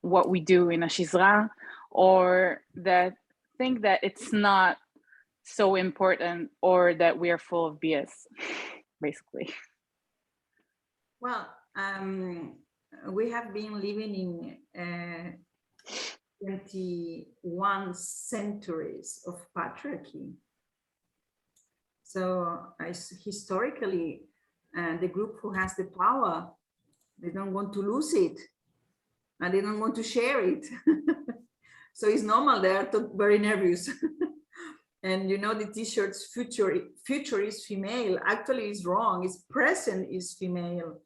what we do in Hashizra, or that think that it's not so important, or that we are full of BS, basically. Well, we have been living in 21 centuries of patriarchy. So historically, the group who has the power, they don't want to lose it, and they don't want to share it. So it's normal, they are very nervous. And the t-shirts future is female, actually is wrong, it's present is female.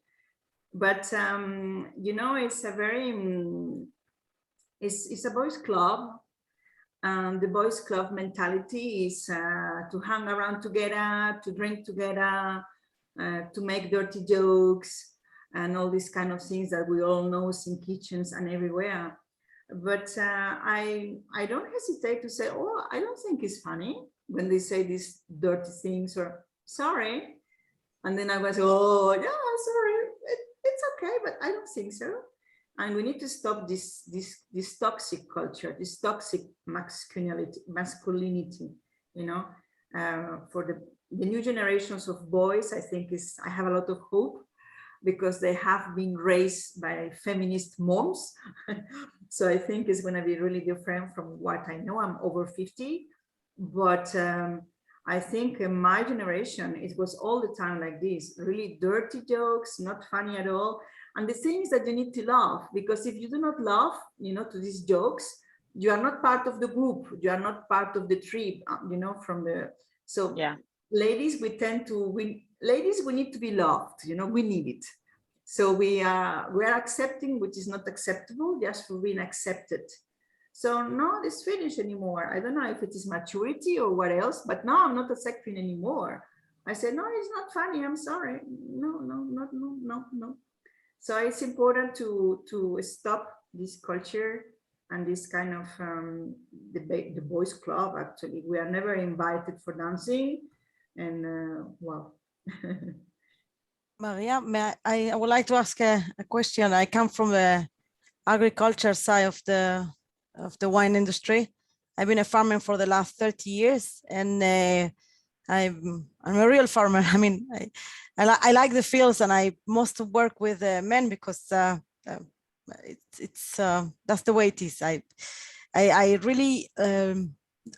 But it's a very it's a boys club, and the boys club mentality is to hang around together, to drink together, to make dirty jokes and all these kind of things that we all know in kitchens and everywhere. But I don't hesitate to say, oh, I don't think it's funny when they say these dirty things, or sorry. And then I was, oh, yeah, sorry, it's okay, but I don't think so. And we need to stop this toxic culture, this toxic masculinity, for the new generations of boys. I have a lot of hope, because they have been raised by feminist moms. So I think it's going to be really different from what I know. I'm over 50, but I think in my generation, it was all the time like this, really dirty jokes, not funny at all. And the thing is that you need to laugh, because if you do not laugh, to these jokes, you are not part of the group. You are not part of the trip, so yeah. Ladies, we need to be loved, we need it. So we are accepting, which is not acceptable, just for being accepted. So no, it's finished anymore. I don't know if it is maturity or what else, but now I'm not accepting anymore. I said, no, it's not funny. I'm sorry. No. So it's important to stop this culture and this kind of the boys club. Actually, we are never invited for dancing, and wow. Maria, I would like to ask a question. I come from the agriculture side of the wine industry. I've been a farmer for the last 30 years, and I'm a real farmer. I mean, I like the fields, and I most work with men, because it's that's the way it is. I really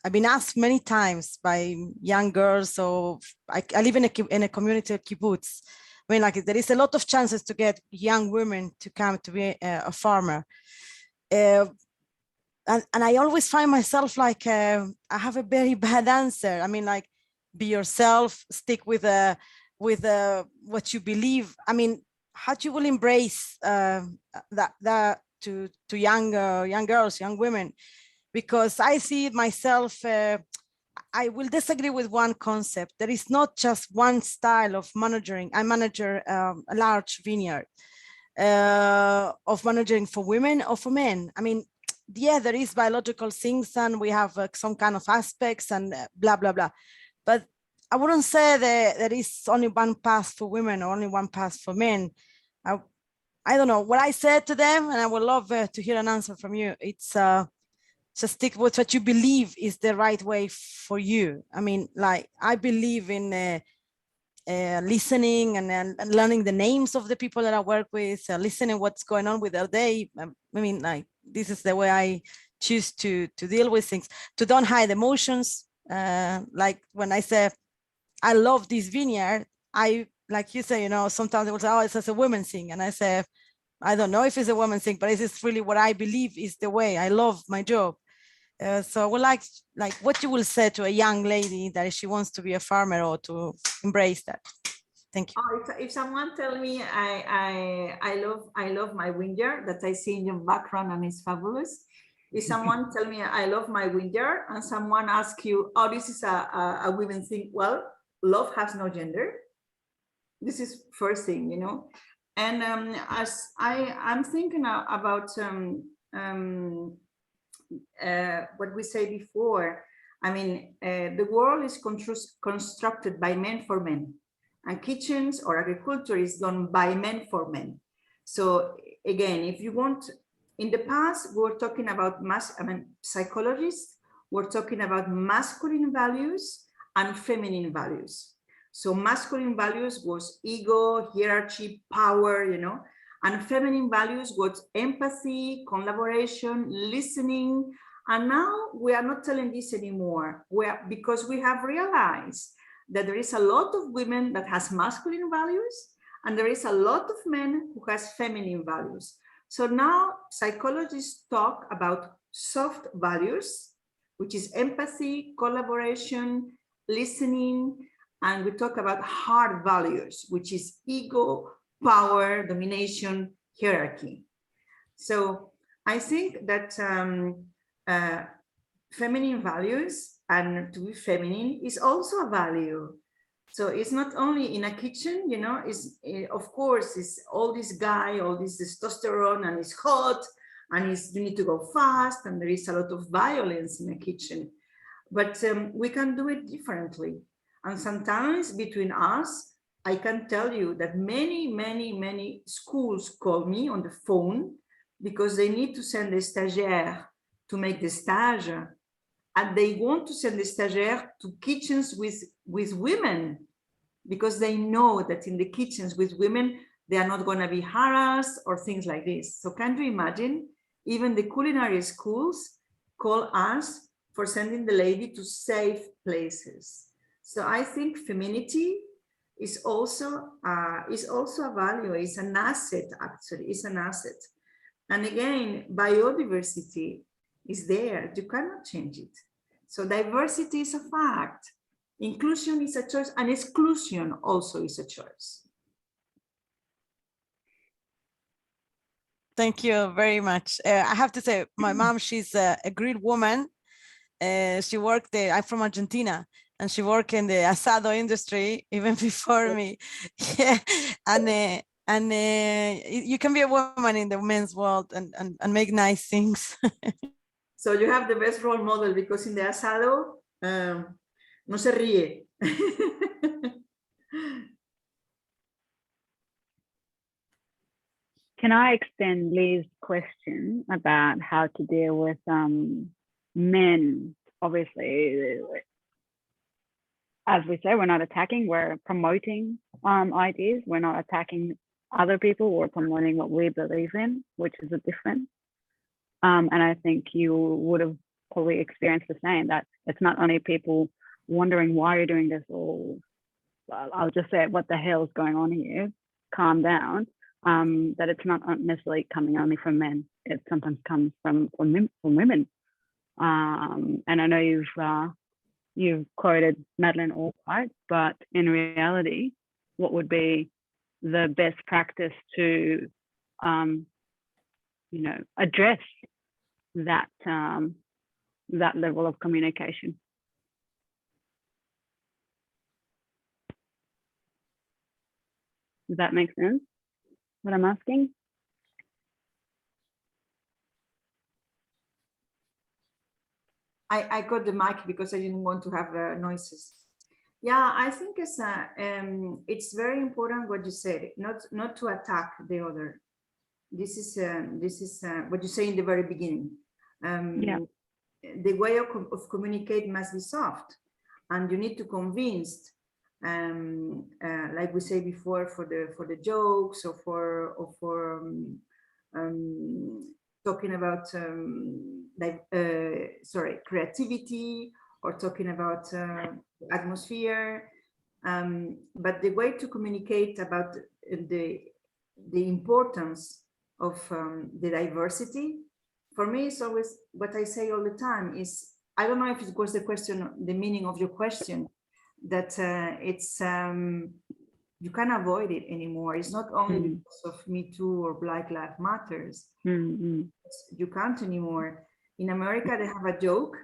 I've been asked many times by young girls. So I live in a community of kibbutz. I mean, like, there is a lot of chances to get young women to come to be a farmer. And I always find myself like, I have a very bad answer. I mean, like, be yourself, stick with what you believe. I mean, how you will embrace that to young girls, young women, because I see it myself. I will disagree with one concept. There is not just one style of managing. I manage a large vineyard of managing for women or for men. I mean, yeah, there is biological things, and we have some kind of aspects and blah, blah, blah. But I wouldn't say that there is only one path for women or only one path for men. I don't know what I said to them, and I would love to hear an answer from you. It's just stick with what you believe is the right way for you. I mean, like, I believe in listening and learning the names of the people that I work with, listening what's going on with their day. I mean, like, this is the way I choose to deal with things, to don't hide emotions. Like when I say, I love this vineyard, like you say, sometimes they will say, oh, it's just a woman thing. And I say, I don't know if it's a woman thing, but this is really what I believe is the way. I love my job. So I would like what you will say to a young lady that she wants to be a farmer or to embrace that. Thank you. Oh, if someone tell me I love my vineyard that I see in your background and it's fabulous, If someone tell me I love my winter, and someone asks you, oh, this is a women thing, well, love has no gender. This is first thing, you know. And as I'm thinking about what we say before, I mean, the world is constructed by men for men, and kitchens or agriculture is done by men for men. So again, if you want, in the past, we were talking about psychologists were talking about masculine values and feminine values. So masculine values was ego, hierarchy, power, you know, and feminine values was empathy, collaboration, listening. And now we are not telling this anymore, because we have realized that there is a lot of women that has masculine values, and there is a lot of men who has feminine values. So now psychologists talk about soft values, which is empathy, collaboration, listening, and we talk about hard values, which is ego, power, domination, hierarchy. So I think that feminine values, and to be feminine is also a value. So it's not only in a kitchen, you know, of course, it's all this guy, all this testosterone, and it's hot, and you need to go fast, and there is a lot of violence in a kitchen. But we can do it differently. And sometimes between us, I can tell you that many schools call me on the phone because they need to send a stagiaire to make the stage, and they want to send the stagiaire to kitchens with women, because they know that in the kitchens with women, they are not going to be harassed or things like this. So can you imagine? Even the culinary schools call us for sending the lady to safe places. So I think femininity is also a value, is an asset, actually, is an asset. And again, biodiversity is there, you cannot change it. So diversity is a fact. Inclusion is a choice, and exclusion also is a choice. Thank you very much. I have to say, my mom, she's a great woman. She worked there. I'm from Argentina, and she worked in the asado industry even before me. Yeah. And you can be a woman in the men's world and make nice things. So you have the best role model, because in the asado, no se ríe. Can I extend Lee's question about how to deal with men? Obviously, as we say, we're not attacking, we're promoting ideas. We're not attacking other people, we're promoting what we believe in, which is a difference. And I think you would have probably experienced the same, that it's not only people wondering why you're doing this, or I'll just say, what the hell is going on here? Calm down. That it's not necessarily coming only from men. It sometimes comes from women. And I know you've quoted Madeleine Albright, but in reality, what would be the best practice to address that that level of communication? Does that make sense, what I'm asking? I got the mic because I didn't want to have noises. Yeah, I think it's very important what you said, not to attack the other. This is what you say in the very beginning. Yeah. The way of communicate must be soft, and you need to convince, like we say before, for the jokes, or for talking about creativity, or talking about atmosphere, but the way to communicate about the importance of the diversity, for me, is always what I say all the time is, I don't know if it was the question, the meaning of your question, that it's you can't avoid it anymore. It's not only because of Me Too or Black Lives Matters. You can't anymore. In America, they have a joke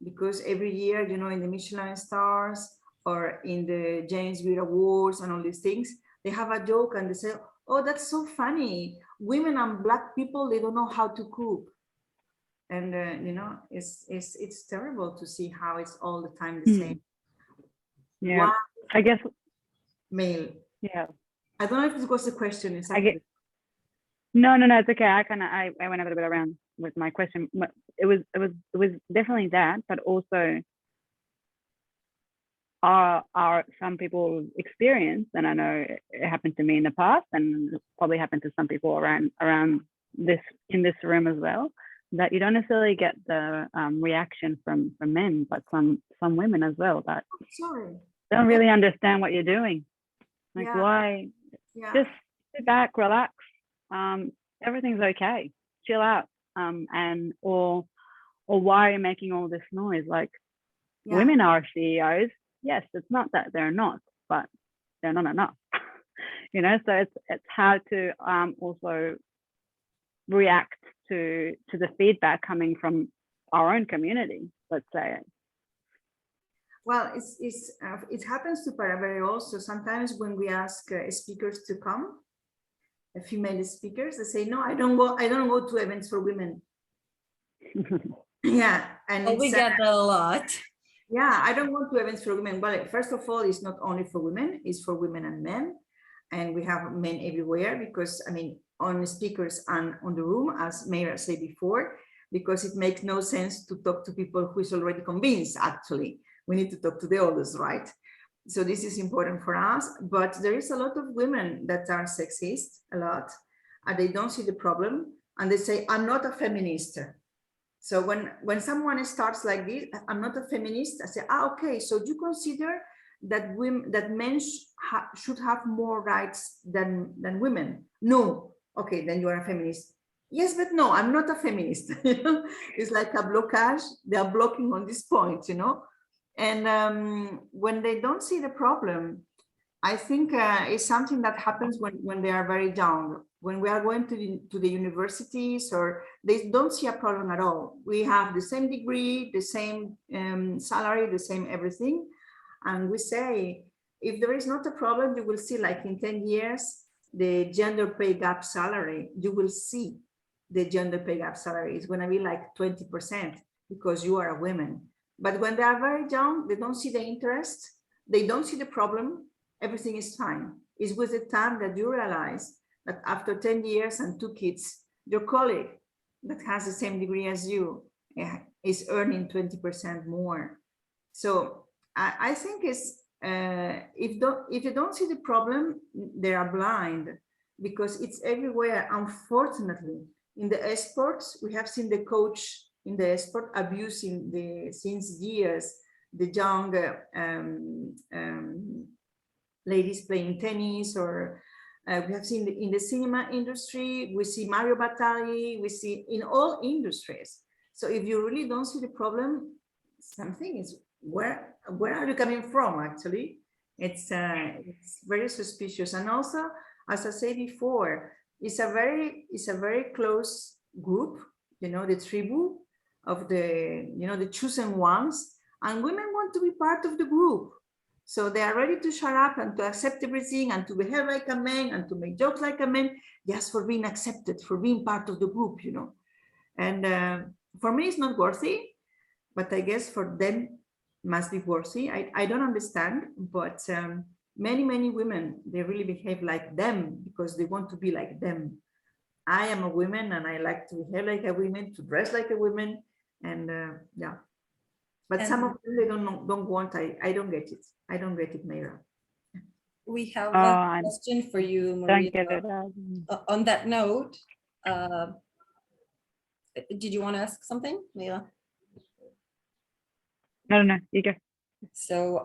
because every year, you know, in the Michelin stars or in the James Beard Awards and all these things, they have a joke and they say, oh, that's so funny. Women and Black people, they don't know how to cook. And, you know, it's terrible to see how it's all the time the same. Yeah, Why I guess. male? Yeah. I don't know if this was the question exactly. No, it's okay. I went a little bit around with my question. It was definitely that, but also are some people's experience, and I know it happened to me in the past, and it probably happened to some people around this in this room as well, that you don't necessarily get the reaction from men, but some women as well that don't really understand what you're doing. Like, why? Just sit back, relax. Everything's okay. Chill out. And or why are you making all this noise? Like, women are CEOs. Yes, it's not that they're not, but they're not enough. You know, so it's hard to also react to the feedback coming from our own community, let's say. Well, it happens to PARABERE also. Sometimes when we ask speakers to come, female speakers, they say, no, I don't go to events for women. Yeah, and we get that a lot. Yeah, I don't go to events for women. Well, first of all, it's not only for women, it's for women and men. And we have men everywhere because, I mean, on speakers and on the room, as Meira said before, because it makes no sense to talk to people who is already convinced, actually. We need to talk to the others, right? So this is important for us, but there is a lot of women that are sexist, a lot, and they don't see the problem, and they say, I'm not a feminist. So when someone starts like this, I'm not a feminist, I say, okay, so you consider that men should have more rights than women? No. Okay, then you are a feminist. Yes, but no, I'm not a feminist. It's like a blockage. They are blocking on this point, you know. And when they don't see the problem, I think it's something that happens when they are very young. When we are going to the universities, or they don't see a problem at all. We have the same degree, the same salary, the same everything. And we say, if there is not a problem, you will see, like in 10 years, the gender pay gap salary, you will see the gender pay gap salary is going to be like 20% because you are a woman. But when they are very young, they don't see the interest, they don't see the problem, everything is fine. It's with the time that you realize that after 10 years and 2 kids, your colleague that has the same degree as you is earning 20% more. So I think it's, if you don't see the problem, they are blind, because it's everywhere, unfortunately. In the sports, we have seen the coach in the sport abusing since years the young ladies playing tennis, or we have seen in the cinema industry, we see Mario Batali, we see in all industries. So if you really don't see the problem, something is, where are you coming from? Actually, it's very suspicious. And also, as I said before, it's a very close group, you know, the tribu of the, you know, the chosen ones, and women want to be part of the group. So they are ready to shut up and to accept everything and to behave like a man and to make jokes like a man, just for being accepted, for being part of the group, you know. And for me, it's not worthy, but I guess for them must be worthy. I don't understand, but many women, they really behave like them because they want to be like them. I am a woman and I like to behave like a woman, to dress like a woman, and yeah. But some of them, they don't want. I don't get it. I don't get it, Meira. We have a question for you, Maria. Don't get it. On that note, did you want to ask something, Meira? No, you go. So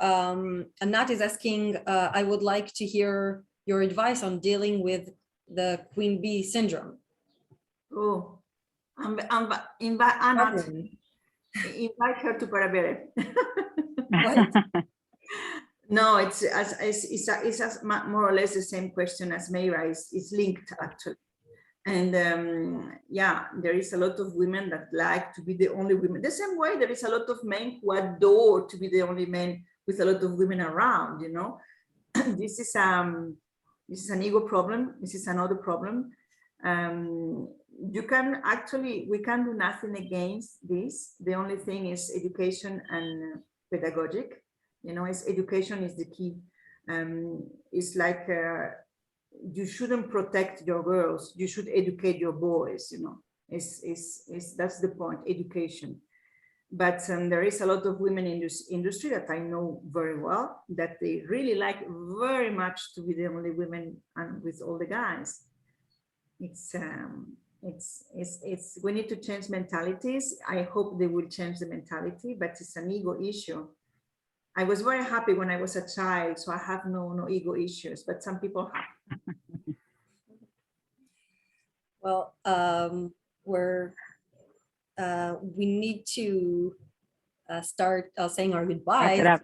Anat is asking, I would like to hear your advice on dealing with the Queen Bee syndrome. Oh, Anat, invite her to PARABERE. No, it's more or less the same question as Meira. It's linked, actually. And yeah, there is a lot of women that like to be the only women. The same way there is a lot of men who adore to be the only men with a lot of women around, you know. This is an ego problem. This is another problem. You can actually, we can do nothing against this. The only thing is education and pedagogic. You know, education is the key. It's like you shouldn't protect your girls. You should educate your boys. You know, that's the point. Education. But there is a lot of women in this industry that I know very well that they really like very much to be the only women and with all the guys. We need to change mentalities. I hope they will change the mentality, but it's an ego issue. I was very happy when I was a child, so I have no ego issues, but some people have. Well, we need to start saying our goodbyes.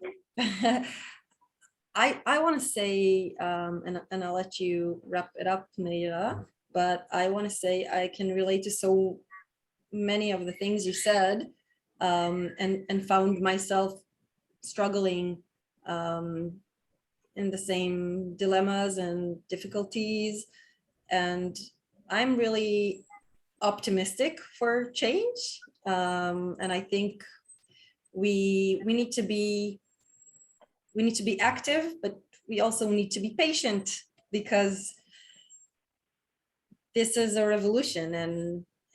I want to say, and I'll let you wrap it up, Meira, but I want to say I can relate to so many of the things you said, and found myself struggling in the same dilemmas and difficulties. And I'm really optimistic for change. And I think we need to be active, but we also need to be patient, because this is a revolution,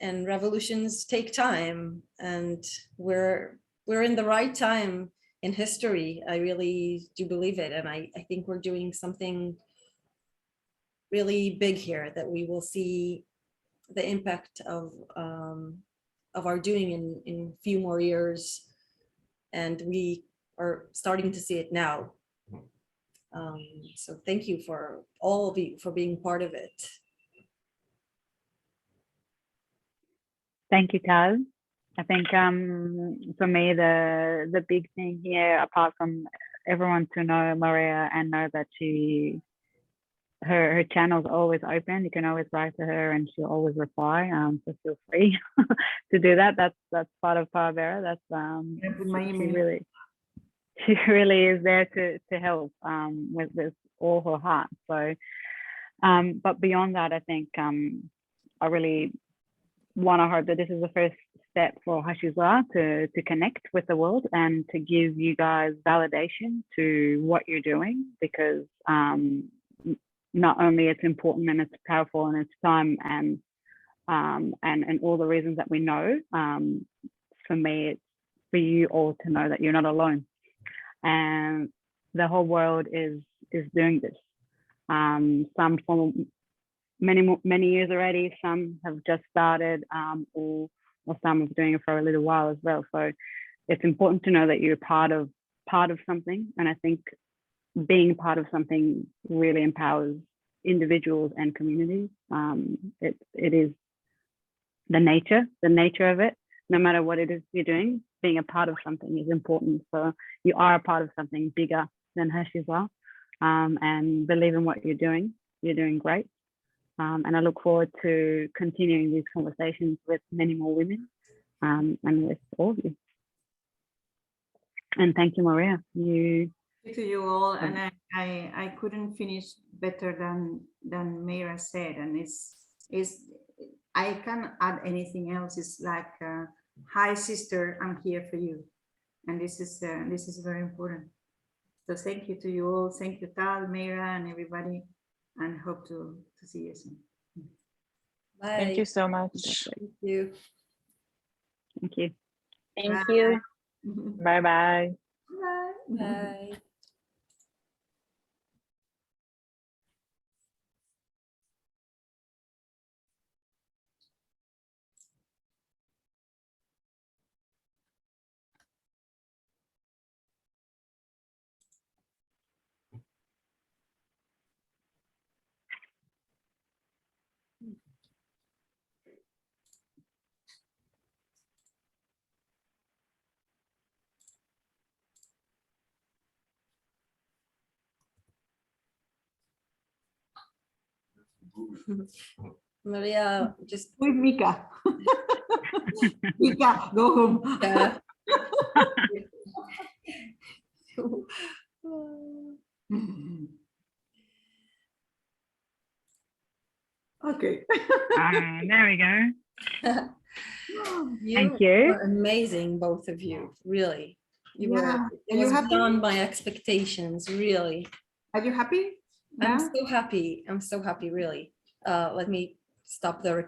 and revolutions take time, and we're in the right time in history. I really do believe it, and I think we're doing something really big here that we will see the impact of our doing in a few more years, and we are starting to see it now. So thank you for all of you for being part of it. Thank you, Taz. I think for me, the big thing here, apart from everyone to know Maria and know that her channel's always open. You can always write to her and she'll always reply. So feel free to do that. That's part of PARABERE. That's she really is there to help with all her heart. So, but beyond that, I think I really want to hope that this is the first step for Hashizra to connect with the world and to give you guys validation to what you're doing, because not only it's important and it's powerful and it's time and all the reasons that we know, for me, it's for you all to know that you're not alone. And the whole world is doing this. Some for many years already, some have just started, or some are doing it for a little while as well. So it's important to know that you're part of something. And I think being part of something really empowers individuals and communities. It is the nature of it. No matter what it is you're doing, being a part of something is important. So you are a part of something bigger than Hashizra, and believe in what you're doing. You're doing great. And I look forward to continuing these conversations with many more women, and with all of you. And thank you, Maria. To you all, and I couldn't finish better than Meira said, and it's I can't add anything else. It's like, hi sister, I'm here for you, and this is very important. So thank you to you all. Thank you, Tal, Meira, and everybody, and hope to see you soon. Bye. Thank you so much. Thank you. Thank you. Thank you. Bye-bye. Bye. Bye. Maria, just With Mika. Mika, go home. yeah. Okay. There we go. Thank You you. were amazing, both of you. Really, you Yeah. were. Are It you was happy? beyond my expectations. Really, Are you happy? I'm Yeah. so happy. I'm so happy. Really. Let me stop the